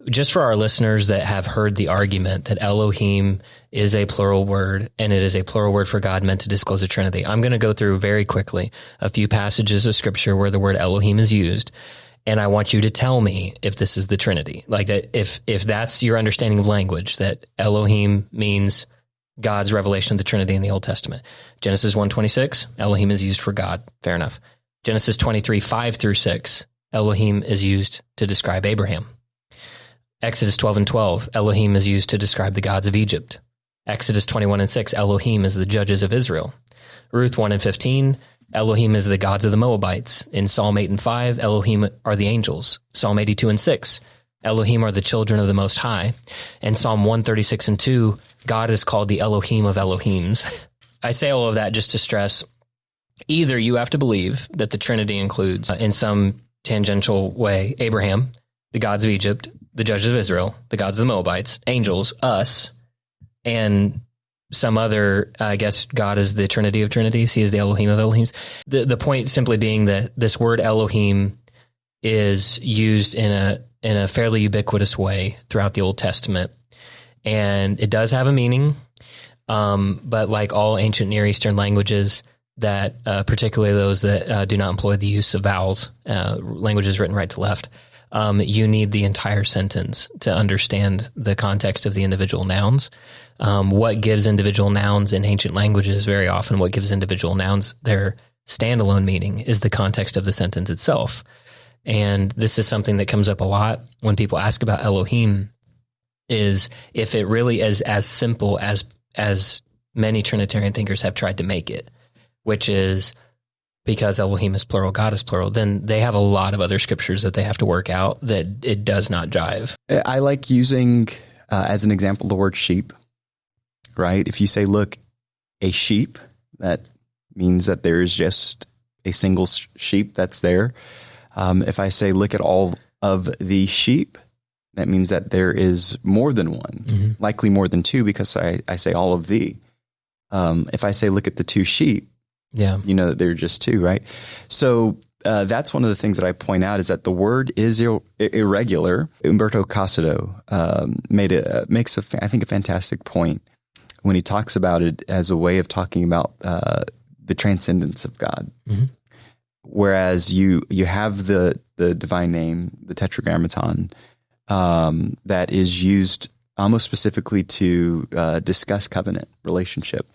just for our listeners that have heard the argument that Elohim is a plural word and it is a plural word for God meant to disclose a Trinity, I'm going to go through very quickly a few passages of Scripture where the word Elohim is used. And I want you to tell me if this is the Trinity, like that, if that's your understanding of language, that Elohim means God's revelation of the Trinity in the Old Testament. Genesis 1:26, Elohim is used for God. Fair enough. Genesis 23:5-6, Elohim is used to describe Abraham. Exodus 12:12, Elohim is used to describe the gods of Egypt. Exodus 21:6, Elohim is the judges of Israel. Ruth 1:15, Elohim is the gods of the Moabites. In Psalm 8:5, Elohim are the angels. Psalm 82:6, Elohim are the children of the Most High. And Psalm 136:2, God is called the Elohim of Elohims. I say all of that just to stress, either you have to believe that the Trinity includes, in some tangential way, Abraham, the gods of Egypt, the judges of Israel, the gods of the Moabites, angels, us, and some other, I guess God is the Trinity of Trinities. He is the Elohim of Elohims. The point simply being that this word Elohim is used in a fairly ubiquitous way throughout the Old Testament. And it does have a meaning, but like all ancient Near Eastern languages, that particularly those that do not employ the use of vowels, languages written right to left, you need the entire sentence to understand the context of the individual nouns. What gives individual nouns in ancient languages, very often what gives individual nouns their standalone meaning is the context of the sentence itself. And this is something that comes up a lot when people ask about Elohim, is if it really is as simple as many Trinitarian thinkers have tried to make it, which is because Elohim is plural, God is plural, then they have a lot of other scriptures that they have to work out that it does not jive. I like using, as an example, the word sheep, right? If you say, look, a sheep, that means that there is just a single sheep that's there. If I say, look at all of the sheep, that means that there is more than one, likely more than two, because I say all of the. If I say, look at the two sheep, you know that they're just two, right? So that's one of the things that I point out, is that the word is irregular. Umberto Casado makes I think a fantastic point when he talks about it as a way of talking about the transcendence of God. Whereas you have the divine name, the Tetragrammaton, that is used almost specifically to discuss covenant relationship.